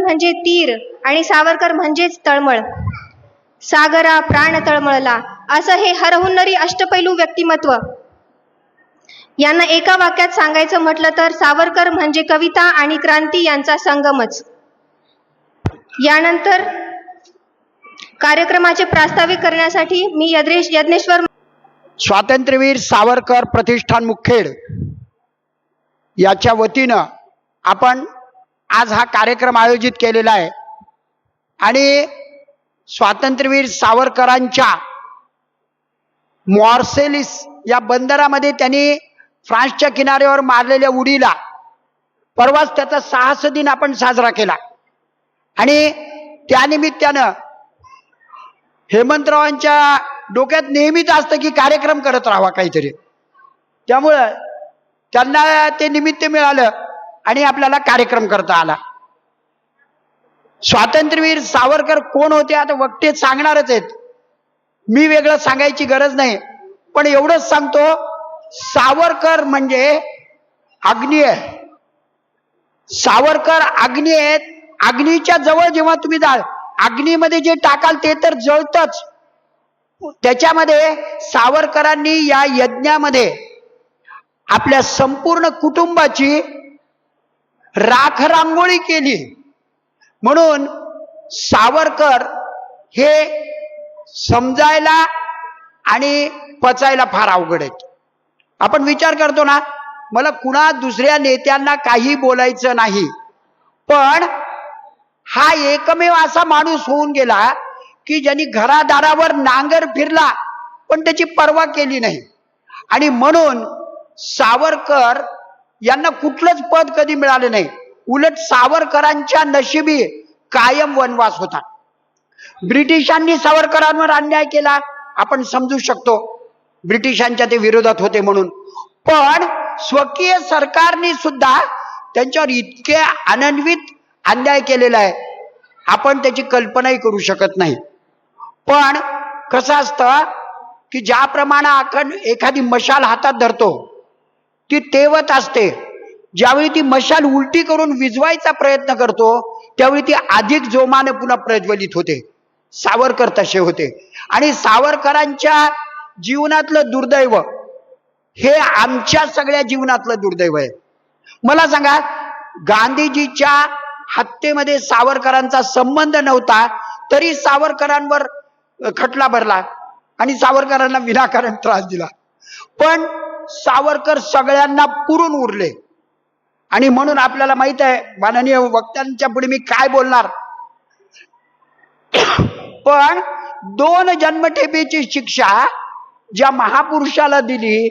म्हणजे तीर आणि सावरकर म्हणजेच तळमळ. सागरा प्राण तळमळला असं हे हरहुन्नरी अष्टपैलू व्यक्तिमत्व. यांना एका वाक्यात सांगायचं म्हटलं तर सावरकर म्हणजे कविता आणि क्रांती यांचा संगमच. यानंतर कार्यक्रमाचे प्रास्ताविक करण्यासाठी मी यज्ञेश्वर स्वातंत्र्यवीर सावरकर प्रतिष्ठान मुखेड याच्या वतीनं आपण आज हा कार्यक्रम आयोजित केलेला आहे. आणि स्वातंत्र्यवीर सावरकरांच्या मॉर्सेलिस या बंदरामध्ये त्यांनी फ्रान्सच्या किनाऱ्यावर मारलेल्या उडीला परवाच त्याचा साहस दिन आपण साजरा केला. आणि त्यानिमित्तानं हेमंतरावांच्या डोक्यात नेहमीच असतं की कार्यक्रम करत राहावा काहीतरी. त्यामुळं त्यांना ते निमित्त मिळालं आणि आपल्याला कार्यक्रम करता आला. स्वातंत्र्यवीर सावरकर कोण होते आता वक्ते सांगणारच आहेत, मी वेगळं सांगायची गरज नाही. पण एवढंच सांगतो, सावरकर म्हणजे अग्नी आहे. सावरकर अग्नी आहेत. अग्नीच्या जवळ जेव्हा तुम्ही जाल, अग्नीमध्ये जे टाकाल ते तर जळतच. त्याच्यामध्ये सावरकरांनी या यज्ञामध्ये आपल्या संपूर्ण कुटुंबाची राख रांगोळी केली. म्हणून सावरकर हे समजायला आणि पचायला फार अवघड आहेत. आपण विचार करतो ना, मला कुणा दुसऱ्या नेत्यांना काही बोलायचं नाही, पण हा एकमेव असा माणूस होऊन गेला की ज्यांनी घरादारावर नांगर फिरला पण त्याची पर्वा केली नाही. आणि म्हणून सावरकर यांना कुठलंच पद कधी मिळालं नाही. उलट सावरकरांच्या नशिबी कायम वनवास होता. ब्रिटिशांनी सावरकरांवर अन्याय केला, आपण समजू शकतो, ब्रिटिशांच्या ते विरोधात होते म्हणून. पण स्वकीय सरकारने सुद्धा त्यांच्यावर इतके अनन्वित अन्याय केलेला आहे, आपण त्याची कल्पनाही करू शकत नाही. पण कसं असतं की ज्याप्रमाणे आपण एखादी मशाल हातात धरतो ती तेवत असते, ज्यावेळी ती मशाल उलटी करून विझवायचा प्रयत्न करतो त्यावेळी ती अधिक जोमाने पुन्हा प्रज्वलित होते. सावरकर तसे होते. आणि सावरकरांच्या जीवनातलं दुर्दैव हे आमच्या सगळ्या जीवनातलं दुर्दैव आहे. मला सांगा, गांधीजीच्या हत्येमध्ये सावरकरांचा संबंध नव्हता तरी सावरकरांवर खटला भरला आणि सावरकरांना विनाकारण त्रास दिला. पण सावरकर सगळ्यांना पुरून उरले. आणि म्हणून आपल्याला माहित आहे, माननीय वक्त्यांच्या पुढे मी काय बोलणार, पण 2 जन्मठेपेची शिक्षा ज्या महापुरुषाला दिली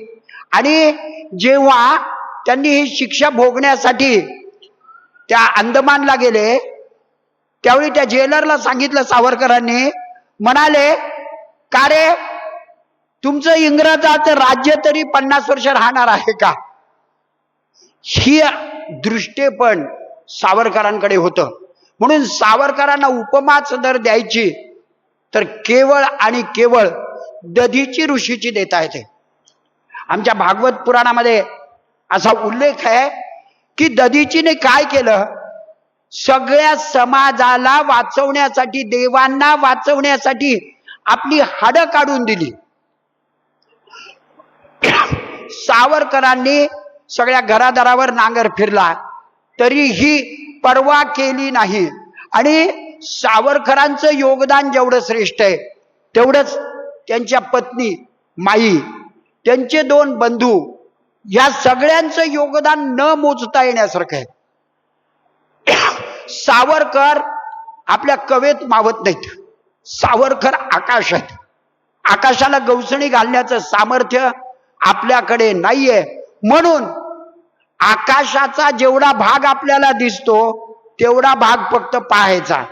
आणि जेव्हा त्यांनी ही शिक्षा भोगण्यासाठी त्या अंदमानला गेले त्यावेळी त्या जेलरला सांगितलं सावरकरांनी, म्हणाले, का रे तुमचं इंग्रजाचं राज्य तरी 50 वर्ष राहणार आहे का? ही दृष्टेपण सावरकरांकडे होतं. म्हणून सावरकरांना उपमाच जर द्यायची तर केवळ आणि केवळ दधीची ऋषीची देता येते. आमच्या भागवत पुराणामध्ये असा उल्लेख आहे की दधीचीने काय केलं, सगळ्या समाजाला वाचवण्यासाठी, देवांना वाचवण्यासाठी आपली हाडं काढून दिली. सावरकरांनी सगळ्या घरादारावर नांगर फिरला तरीही पर्वा केली नाही. आणि सावरकरांचं योगदान जेवढं श्रेष्ठ आहे तेवढंच त्यांच्या पत्नी माई, त्यांचे 2 बंधू, या सगळ्यांचं योगदान न मोजता येण्यासारखं आहे. सावरकर आपल्या कवेत मावत नाहीत. सावरकर आकाश आहेत. आकाशाला गवसणी घालण्याचं सामर्थ्य आपल्याकडे नाहीये. म्हणून आकाशाचा जेवढा भाग आपल्याला दिसतो तेवढा भाग फक्त पाहायचा.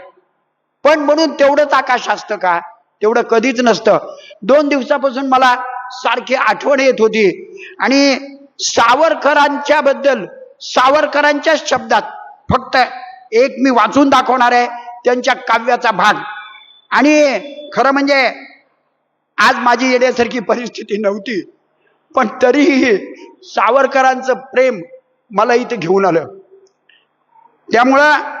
पण म्हणून तेवढंच आकाश असतं का? तेवढं कधीच नसतं. 2 दिवसापासून मला सारखी आठवण येत होती आणि सावरकरांच्या बद्दल, सावरकरांच्या शब्दात फक्त एक मी वाचून दाखवणार आहे त्यांच्या काव्याचा भाग. आणि खरं म्हणजे आज माझी येण्यासारखी परिस्थिती नव्हती, पण तरीही सावरकरांचं प्रेम मला इथे घेऊन आलं. त्यामुळं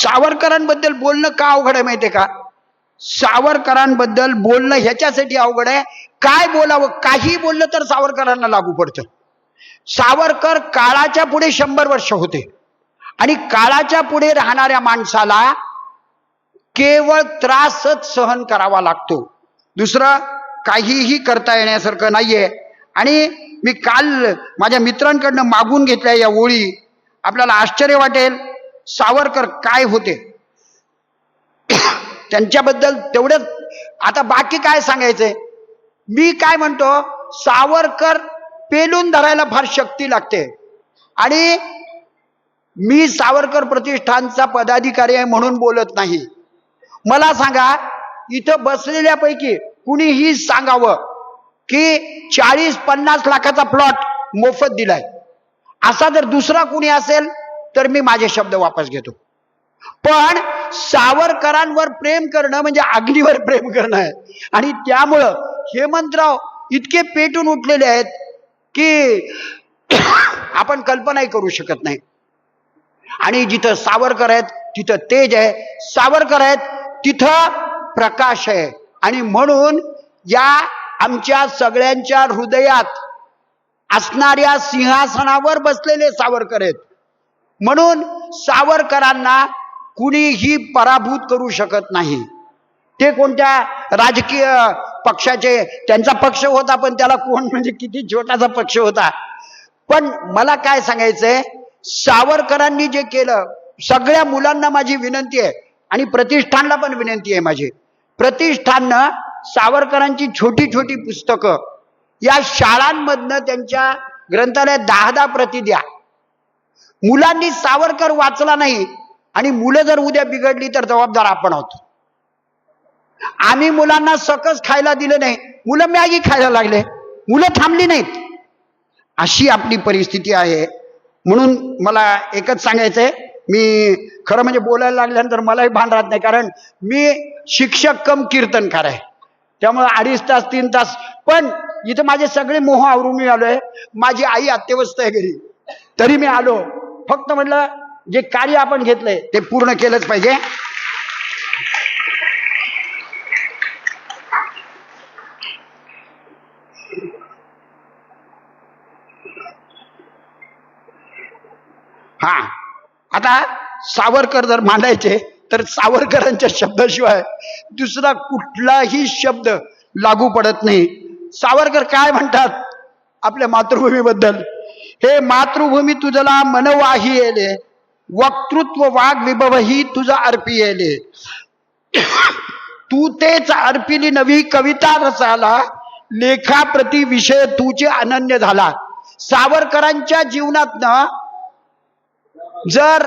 सावरकरांबद्दल बोलणं का अवघड आहे माहितीये का? सावरकरांबद्दल बोलणं ह्याच्यासाठी अवघड आहे, काय बोलावं, काही बोललं तर सावरकरांना लागू पडतं. सावरकर काळाच्या पुढे 100 वर्ष होते आणि काळाच्या पुढे राहणाऱ्या माणसाला केवळ त्रासच सहन करावा लागतो, दुसरं काहीही करता येण्यासारखं नाहीये. आणि मी काल माझ्या मित्रांकडनं मागून घेतल्या या ओळी, आपल्याला आश्चर्य वाटेल सावरकर काय होते त्यांच्याबद्दल तेवढंच. आता बाकी काय सांगायचंय, मी काय म्हणतो, सावरकर पेलून धरायला फार शक्ती लागते आणि मी सावरकर प्रतिष्ठानचा पदाधिकारी आहे म्हणून बोलत नाही. मला सांगा, इथं बसलेल्यापैकी कुणीही सांगावं की 40-50 लाखाचा प्लॉट मोफत दिलाय, असा जर दुसरा कुणी असेल तर मी माझे शब्द वापस घेतो. पण सावरकरांवर प्रेम करणं म्हणजे अग्नीवर प्रेम करणं आहे. आणि त्यामुळं हेमंतराव इतके पेटून उठलेले आहेत की आपण कल्पनाही करू शकत नाही. आणि जिथं सावरकर आहेत तिथं तेज आहे, सावरकर आहेत तिथं प्रकाश आहे. आणि म्हणून या आमच्या सगळ्यांच्या हृदयात असणाऱ्या सिंहासनावर बसलेले सावरकर आहेत. म्हणून सावरकरांना कुणीही पराभूत करू शकत नाही. ते कोणत्या राजकीय पक्षाचे, त्यांचा पक्ष होता पण त्याला कोण, म्हणजे किती छोटासा पक्ष होता. पण मला काय सांगायचंय, सावरकरांनी जे केलं, सगळ्या मुलांना माझी विनंती आहे आणि प्रतिष्ठानला पण विनंती आहे माझी, प्रतिष्ठाननं सावरकरांची छोटी छोटी पुस्तकं या शाळांमधनं त्यांच्या ग्रंथालयात 10-10 प्रती द्या. मुलांनी सावरकर वाचला नाही आणि मुलं जर उद्या बिघडली तर जबाबदार आपण आहोत. आम्ही मुलांना सकस खायला दिलं नाही, मुलं मॅगी खायला लागले, मुलं थांबली नाहीत, अशी आपली परिस्थिती आहे. म्हणून मला एकच सांगायचंय, मी खरं म्हणजे बोलायला लागल्यानंतर मलाही भान राहत नाही, कारण मी शिक्षक कम कीर्तनकार आहे, त्यामुळे 2.5 तास 3 तास. पण इथं माझे सगळे मोह आवरून मी आलोय. माझी आई अत्यवस्थ आहे घरी, तरी मी आलो. फक्त म्हटलं जे कार्य आपण घेतलंय ते पूर्ण केलंच पाहिजे. हा, आता सावरकर जर मांडायचे तर सावरकरांच्या शब्दाशिवाय दुसरा कुठलाही शब्द लागू पडत नाही. सावरकर काय म्हणतात आपल्या मातृभूमीबद्दल, हे मातृभूमी तुझला मनवाही येले, वक्तृत्व वाघ विभवही तुझा अर्पी येले, तू तेच अर्पिली नवी कविता रसाला, लेखाप्रती विषय तुझे अनन्य झाला. सावरकरांच्या जीवनातनं जर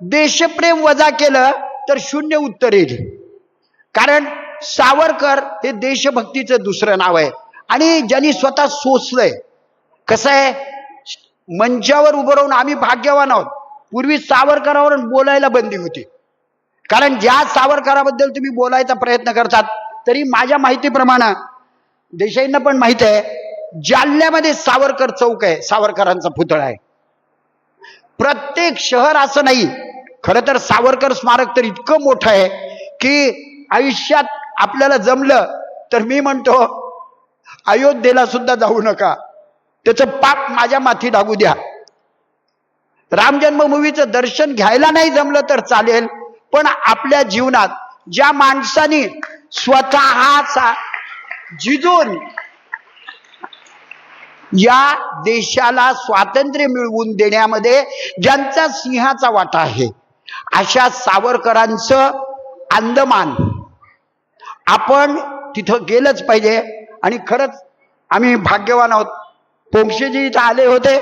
देशप्रेम वजा केलं तर 0 उत्तर येईल. कारण सावरकर हे देशभक्तीचं दुसरं नाव आहे. आणि ज्यांनी स्वतः सोसलंय, कसं आहे, मंचावर उभं राहून आम्ही भाग्यवान आहोत. पूर्वी सावरकरांवर बोलायला बंदी होती, कारण ज्या सावरकराबद्दल तुम्ही बोलायचा प्रयत्न करतात, तरी माझ्या माहितीप्रमाणे देसाईंना पण माहित आहे, जालन्यामध्ये सावरकर चौक आहे, सावरकरांचा पुतळा आहे. प्रत्येक शहर असं नाही. खरं तर सावरकर स्मारक तर इतकं मोठं आहे की आयुष्यात आपल्याला जमलं तर मी म्हणतो अयोध्येला सुद्धा जाऊ नका, त्याचं पाप माझ्या माथी लागू द्या. राम जन्मभूमीचं दर्शन घ्यायला नाही जमलं तर चालेल, पण आपल्या जीवनात ज्या माणसाने स्वतःचा झिजून या देशाला स्वातंत्र्य मिळवून देण्यामध्ये ज्यांचा सिंहाचा वाटा आहे, अशा सावरकरांचं अंदमान आपण तिथं गेलंच पाहिजे. आणि खरंच आम्ही भाग्यवान आहोत. पोंक्षेजी इथं आले होते,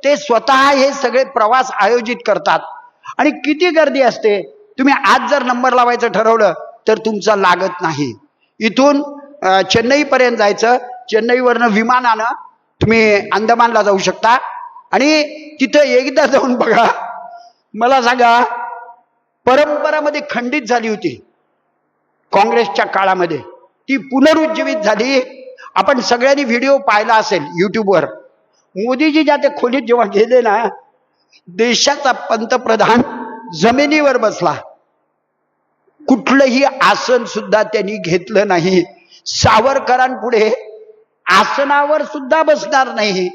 ते स्वतः हे सगळे प्रवास आयोजित करतात आणि किती गर्दी असते. तुम्ही आज जर नंबर लावायचं ठरवलं तर तुमचा लागत नाही. इथून चेन्नईपर्यंत जायचं, चेन्नईवरनं विमानानं तुम्ही अंदमानला जाऊ शकता आणि तिथं एकदा जाऊन बघा. मला सांगा, परंपरामध्ये खंडित झाली होती काँग्रेसच्या काळामध्ये, ती पुनरुज्जीवित झाली. आपण सगळ्यांनी व्हिडिओ पाहिला असेल युट्यूबवर. मोदीजी ज्या त्या खोलीत जेव्हा गेले ना, देशाचा पंतप्रधान जमिनीवर बसला. कुठलंही आसन सुद्धा त्यांनी घेतलं नाही. सावरकरांपुढे आसनावर सुद्धा बसणार नाही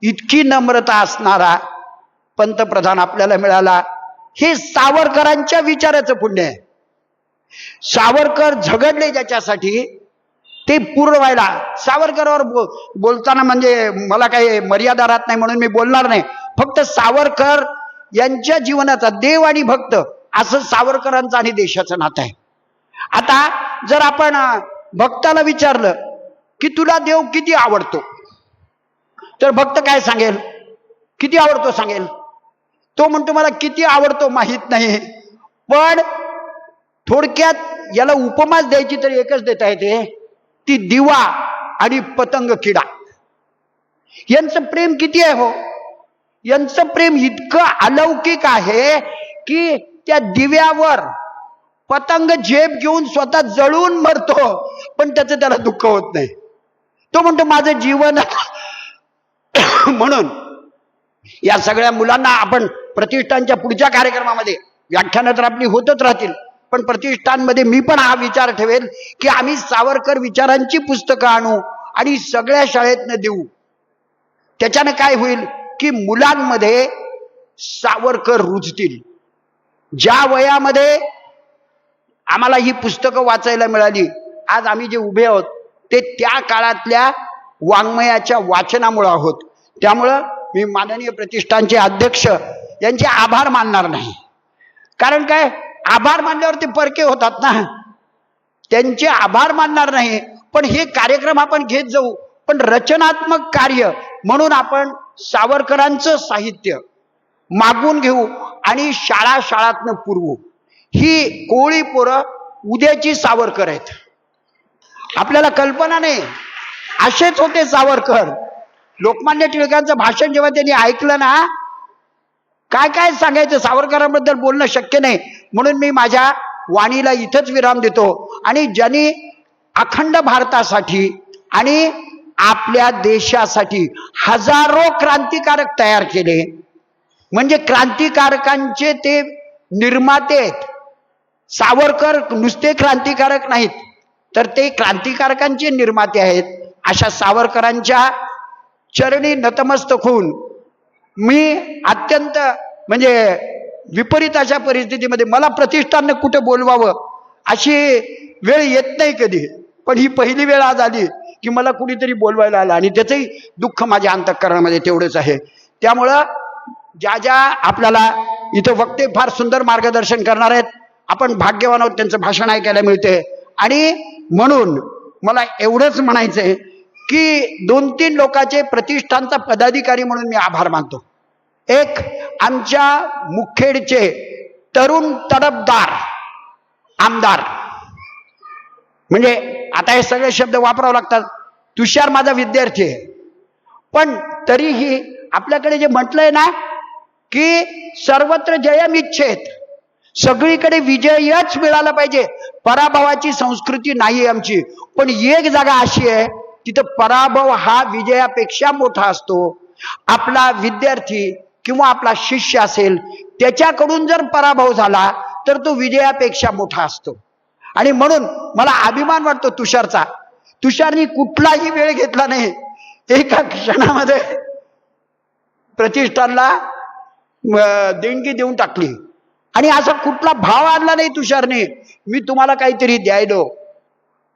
इतकी नम्रता असणारा पंतप्रधान आपल्याला मिळाला. हे सावरकरांच्या विचाराचं पुण्य आहे. सावरकर झगडले ज्याच्यासाठी ते पूर्ण व्हायला. सावरकरांवर बोलताना म्हणजे मला काही मर्यादा राहत नाही म्हणून मी बोलणार नाही. फक्त सावरकर यांच्या जीवनाचा देव आणि भक्त असं सावरकरांचं आणि देशाचं नातं आहे. आता जर आपण भक्ताला विचारलं की तुला देव किती आवडतो, तर भक्त काय सांगेल? किती आवडतो सांगेल. तो म्हणतो मला किती आवडतो माहित नाही, पण थोडक्यात याला उपमाच द्यायची तर एकच देता येते, ती दिवा आणि पतंग किडा. यांचं प्रेम किती आहे हो. यांचं प्रेम इतकं अलौकिक आहे की त्या दिव्यावर पतंग झेप घेऊन स्वतः जळून मरतो पण त्याचं त्याला दुःख होत नाही. तो म्हणतो माझं जीवन म्हणून या सगळ्या मुलांना आपण प्रतिष्ठानच्या पुढच्या कार्यक्रमामध्ये व्याख्यानं तर आपली होतच राहतील, पण प्रतिष्ठानमध्ये मी पण हा विचार ठेवेल की आम्ही सावरकर विचारांची पुस्तकं आणू आणि सगळ्या शाळेतनं देऊ. त्याच्यानं काय होईल की मुलांमध्ये सावरकर रुजतील. ज्या वयामध्ये आम्हाला ही पुस्तकं वाचायला मिळाली, आज आम्ही जे उभे आहोत ते त्या काळातल्या वाङ्मयाच्या वाचनामुळे आहोत. त्यामुळं मी माननीय प्रतिष्ठानचे अध्यक्ष यांचे आभार मानणार नाही. कारण काय, आभार मानल्यावर ते परके होतात ना. त्यांचे आभार मानणार नाही, पण हे कार्यक्रम आपण घेत जाऊ. पण रचनात्मक कार्य म्हणून आपण सावरकरांचं साहित्य मागून घेऊ आणि शाळा शाळातनं पुरवू. ही कोळी पोरं उद्याची सावरकर आहेत. आपल्याला कल्पना नाही, असेच होते सावरकर. लोकमान्य टिळकांचं भाषण जेव्हा त्यांनी ऐकलं ना, काय काय सांगायचं, सावरकरांबद्दल बोलणं शक्य नाही. म्हणून मी माझ्या वाणीला इथंच विराम देतो. आणि ज्यांनी अखंड भारतासाठी आणि आपल्या देशासाठी हजारो क्रांतिकारक तयार केले, म्हणजे क्रांतिकारकांचे ते निर्माते आहेत. सावरकर नुसते क्रांतिकारक नाहीत, तर ते क्रांतिकारकांचे निर्माते आहेत. अशा सावरकरांच्या चरणी नतमस्तक होऊन मी अत्यंत म्हणजे विपरीत अशा परिस्थितीमध्ये मला प्रतिष्ठानने कुठे बोलवावं अशी वेळ येत नाही कधी, पण ही पहिली वेळ आज आली की मला कुणीतरी बोलवायला आलं आणि त्याचंही दुःख माझ्या अंतःकरणामध्ये तेवढंच आहे. त्यामुळं ज्या ज्या आपल्याला इथं वक्ते फार सुंदर मार्गदर्शन करणार आहेत, आपण भाग्यवान आहोत त्यांचं भाषण ऐकायला मिळते. आणि म्हणून मला एवढंच म्हणायचंय की 2-3 लोकांचे प्रतिष्ठानचा पदाधिकारी म्हणून मी आभार मानतो. एक आमच्या मुखेडचे तरुण तडफदार आमदार, म्हणजे आता हे सगळे शब्द वापरावे लागतात. तुषार माझा विद्यार्थी आहे, पण तरीही आपल्याकडे जे म्हटलंय ना की सर्वत्र जयमिच्छेत, सगळीकडे विजयच मिळाला पाहिजे. पराभवाची संस्कृती नाही आमची, पण एक जागा अशी आहे तिथं पराभव हा विजयापेक्षा मोठा असतो. आपला विद्यार्थी किंवा आपला शिष्य असेल त्याच्याकडून जर पराभव झाला तर तो विजयापेक्षा मोठा असतो. आणि म्हणून मला अभिमान वाटतो तुषारचा. तुषारनी कुठलाही वेळ घेतला नाही, एका क्षणामध्ये प्रतिष्ठानला देणगी देऊन टाकली आणि असा कुठला भाव आणला नाही तुषारने, मी तुम्हाला काहीतरी द्यायलो.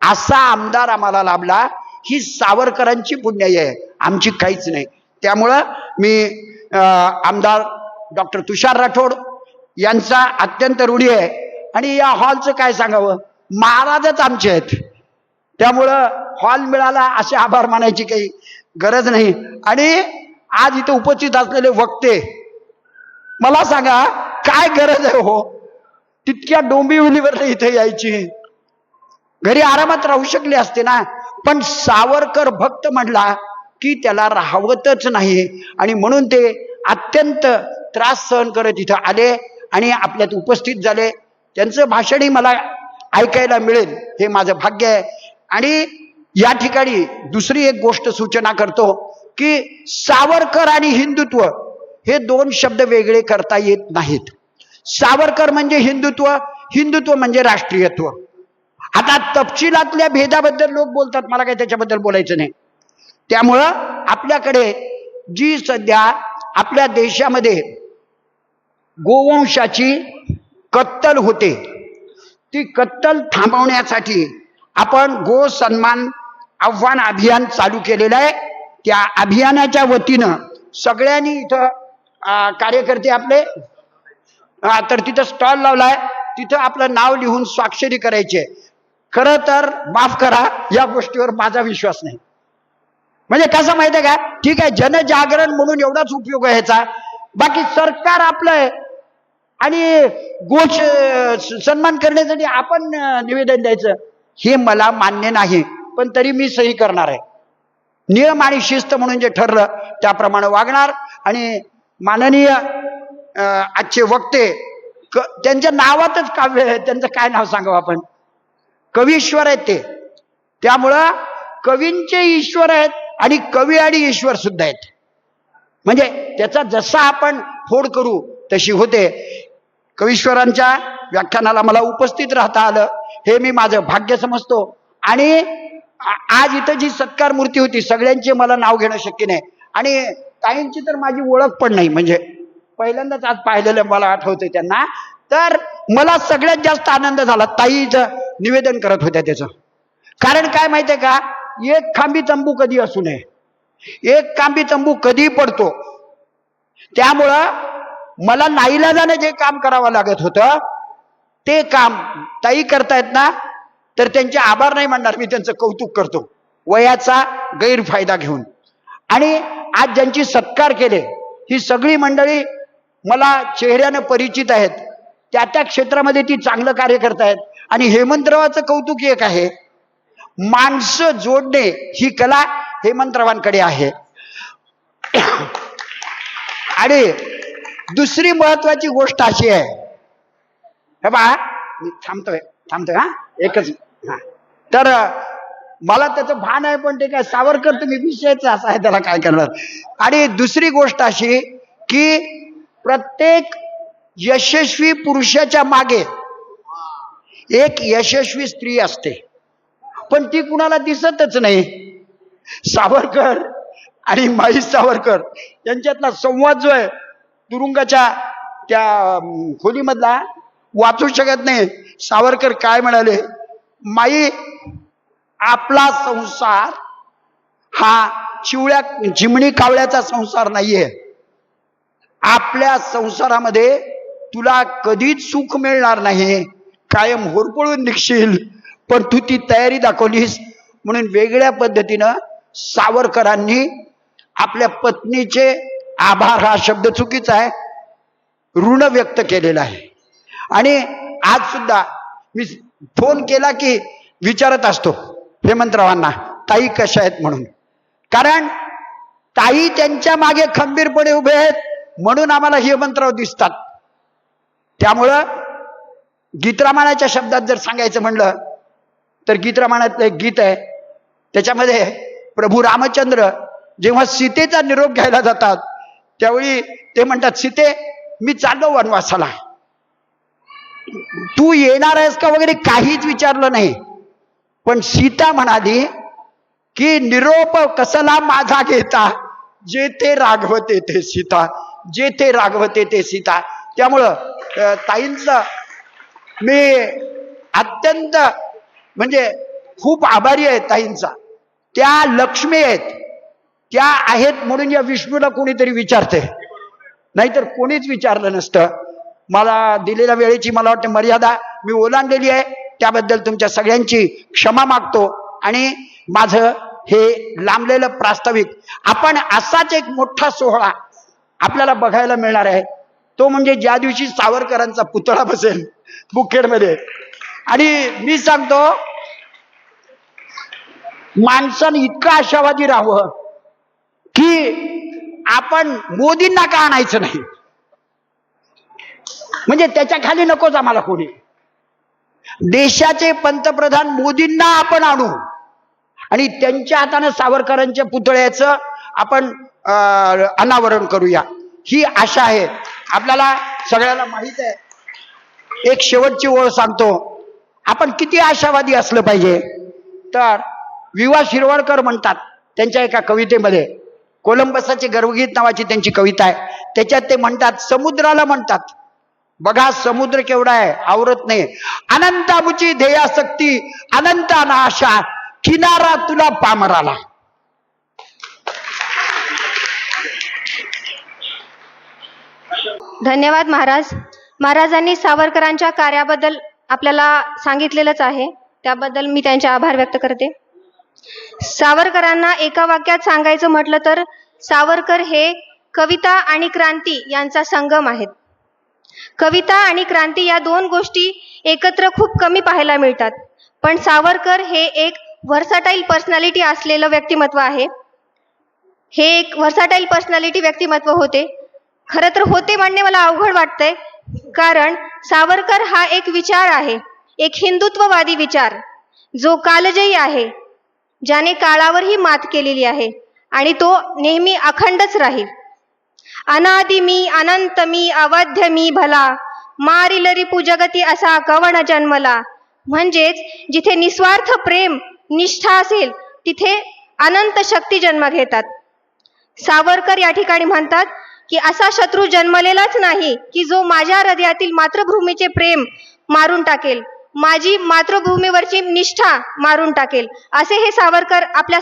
असा आमदार आम्हाला लाभला. ही सावरकरांची पुण्याई आहे, आमची काहीच नाही. त्यामुळं मी आमदार डॉक्टर तुषार राठोड यांचा अत्यंत ऋणी आहे. आणि या हॉलचं काय सांगावं, महाराजच आमचे आहेत. त्यामुळं हॉल मिळाला असे आभार मानायची काही गरज नाही. आणि आज इथं उपस्थित असलेले वक्ते, मला सांगा काय गरज आहे हो तितक्या डोंबिवलीवर इथे यायची? घरी आरामात राहू शकले असते ना. पण सावरकर भक्त म्हणला की त्याला राहवतच नाही, आणि म्हणून ते अत्यंत त्रास सहन करत इथं आले आणि आपल्यात उपस्थित झाले. त्यांचं भाषणही मला ऐकायला मिळेल हे माझं भाग्य आहे. आणि या ठिकाणी दुसरी एक गोष्ट सूचना करतो की सावरकर आणि हिंदुत्व हे 2 शब्द वेगळे करता येत नाहीत. सावरकर म्हणजे हिंदुत्व, हिंदुत्व म्हणजे राष्ट्रीयत्व. आता तपशिलातल्या भेदाबद्दल लोक बोलतात, मला काही त्याच्याबद्दल बोलायचं नाही. त्यामुळं आपल्याकडे जी सध्या आपल्या देशामध्ये गोवंशाची कत्तल होते, ती कत्तल थांबवण्यासाठी आपण गो सन्मान आव्हान अभियान चालू केलेलं आहे. त्या अभियानाच्या वतीनं सगळ्यांनी इथं कार्यकर्ते आपले तर तिथं स्टॉल लावलाय, तिथं आपलं नाव लिहून स्वाक्षरी करायची. खरं तर माफ करा, या गोष्टीवर माझा विश्वास नाही. म्हणजे कसं माहितीये का, ठीक आहे जनजागरण म्हणून एवढाच उपयोग आहे ह्याचा, बाकी सरकार आपलं आहे आणि गोष सन्मान करण्यासाठी आपण निवेदन द्यायचं, हे मला मान्य नाही. पण तरी मी सही करणार आहे. नियम आणि शिस्त म्हणून जे ठरलं त्याप्रमाणे वागणार. आणि माननीय आजचे वक्ते, त्यांच्या नावातच काव्य आहे, त्यांचं काय नाव सांगावं आपण, कवीश्वर आहेत ते. त्यामुळं कवींचे ईश्वर आहेत आणि कवी आणि ईश्वर सुद्धा आहेत. म्हणजे त्याचा जसा आपण फोड करू तशी होते. कवीश्वरांच्या व्याख्यानाला मला उपस्थित राहता आलं, हे मी माझं भाग्य समजतो. आणि आज इथं जी सत्कार मूर्ती होती, सगळ्यांचे मला नाव घेणं शक्य नाही आणि काहींची तर माझी ओळख पण नाही. म्हणजे पहिल्यांदाच आज पाहिलेलं मला आठवतंय त्यांना. तर मला सगळ्यात जास्त आनंद झाला ताईचं निवेदन करत होत्या त्याचं. कारण काय माहितीये का, एक खांबी तंबू कधी असू नये, एक खांबी तंबू कधी पडतो. त्यामुळं मला नाईलाजाने जे काम करावं लागत होतं ते काम ताई करतायत ना, तर त्यांचे आभार नाही मानणार मी, त्यांचं कौतुक करतो वयाचा गैरफायदा घेऊन. आणि आज ज्यांची सत्कार केले ही सगळी मंडळी मला चेहऱ्यानं परिचित आहेत, त्या त्या क्षेत्रामध्ये ती चांगलं कार्य करतायत. आणि हेमंतरावाचं कौतुक एक आहे, माणसं जोडणे ही कला हेमंतरावांकडे आहे. आणि दुसरी महत्वाची गोष्ट अशी आहे, हे बा मी थांबतोय हा एकच हा. तर मला त्याचं भान आहे, पण ते काय सावरकर तुम्ही विषयच असा आहे, त्याला काय करणार. आणि दुसरी गोष्ट अशी की प्रत्येक यशस्वी पुरुषाच्या मागे एक यशस्वी स्त्री असते, पण ती कुणाला दिसतच नाही. सावरकर आणि माई सावरकर यांच्यातला संवाद जो आहे, तुरुंगाच्या त्या खोलीमधला वाचू शकत नाही. सावरकर काय म्हणाले, माई आपला संसार हा चिमणी कावळ्याचा संसार नाहीये. आपल्या संसारामध्ये तुला कधीच सुख मिळणार नाही, कायम होरपळून निघशील, पण तू ती तयारी दाखवलीस. म्हणून वेगळ्या पद्धतीनं सावरकरांनी आपल्या पत्नीचे आभार, हा शब्द चुकीचा आहे, ऋण व्यक्त केलेला आहे. आणि आज सुद्धा मी फोन केला की विचारत असतो हेमंतरावांना, ताई कशा आहेत म्हणून. कारण ताई त्यांच्या मागे खंबीरपणे उभे आहेत, म्हणून आम्हाला हेमंतराव दिसतात. त्यामुळं गीतरामायणाच्या शब्दात जर सांगायचं म्हणलं तर गीतरामायणातलं एक गीत आहे, त्याच्यामध्ये प्रभू रामचंद्र जेव्हा सीतेचा निरोप घ्यायला जातात त्यावेळी ते म्हणतात, सीते मी चाललो वनवासाला, तू येणार आहेस का वगैरे काहीच विचारलं नाही. पण सीता म्हणाली की निरोप कसला माझा घेता, जेथे राघवते ते सीता, जेथे राघवते ते सीता. त्यामुळं ताईंचं मी अत्यंत म्हणजे खूप आभारी आहे ताईंचा. त्या लक्ष्मी आहेत, त्या आहेत म्हणून या विष्णूला कोणीतरी विचारते, नाहीतर कोणीच विचारलं नसतं. मला दिलेल्या वेळेची मला वाटतं मर्यादा मी ओलांडलेली आहे, त्याबद्दल तुमच्या सगळ्यांची क्षमा मागतो. आणि माझं हे लांबलेलं प्रास्ताविक, आपण असाच एक मोठा सोहळा आपल्याला बघायला मिळणार आहे, तो म्हणजे ज्या दिवशी सावरकरांचा पुतळा बसेल मुखेडमध्ये. आणि मी सांगतो, माणसानं इतकं आशावादी राहावं की आपण मोदींना का आणायचं नाही, म्हणजे त्याच्या खाली नकोच आम्हाला कोणी. देशाचे पंतप्रधान मोदींना आपण आणू आणि त्यांच्या हाताने सावरकरांच्या पुतळ्याचं आपण अनावरण करूया, ही आशा आहे. आपल्याला सगळ्याला माहित आहे एक शेवटची ओळ सांगतो. आपण किती आशावादी असलं पाहिजे. तर विवा शिरवाडकर म्हणतात त्यांच्या एका कवितेमध्ये, कोलंबसाचे गर्वगीत नावाची त्यांची कविता आहे, त्याच्यात ते म्हणतात, समुद्राला म्हणतात, बघा समुद्र केवढा आहे, आवरत नाही, अनंत अमुची ध्येयासक्ती, अनंत अनाशा, किनारा तुला पामराला. धन्यवाद महाराज. महाराजांनी सावरकरांच्या कार्याबद्दल आपल्याला सांगितलेलंच आहे, त्याबद्दल मी त्यांचे आभार व्यक्त करते. सावरकरांना एका वाक्यात सांगायचं म्हटलं तर सावरकर हे कविता आणि क्रांती यांचा संगम आहेत. कविता आणि क्रांती या दोन गोष्टी एकत्र खूप कमी पाहायला मिळतात, पण सावरकर हे एक व्हर्साटाईल पर्सनॅलिटी असलेलं व्यक्तिमत्व आहे. हे एक व्हर्साटाईल पर्सनॅलिटी व्यक्तिमत्व होते. खरं तर होते म्हणणे मला अवघड वाटतंय, कारण सावरकर हा एक विचार आहे, एक हिंदुत्ववादी विचार, जो कालजयी आहे, ज्याने काळावरही मात केलेली आहे आणि तो नेहमी अखंडच राहील. अनादि मी, अनंत मी, अवध्य मी भला, मारिल रिपू जगती असा कवण जन्मला. म्हणजेच जिथे निस्वार्थ प्रेम निष्ठा असेल तिथे अनंत शक्ती जन्म घेतात. सावरकर या ठिकाणी म्हणतात की असा शत्रू जन्मलेलाच नाही की जो माझ्या हृदयातील मातृभूमीचे प्रेम मारून टाकेल, माझी मातृभूमीवरची निष्ठा मारून टाकेल. असे हे सावरकर आपल्या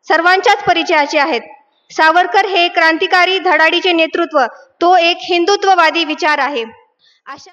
सर्वांच्याच परिचयाचे आहेत. सावरकर हे क्रांतिकारी धडाडीचे नेतृत्व, तो एक हिंदुत्ववादी विचार आहे. अशा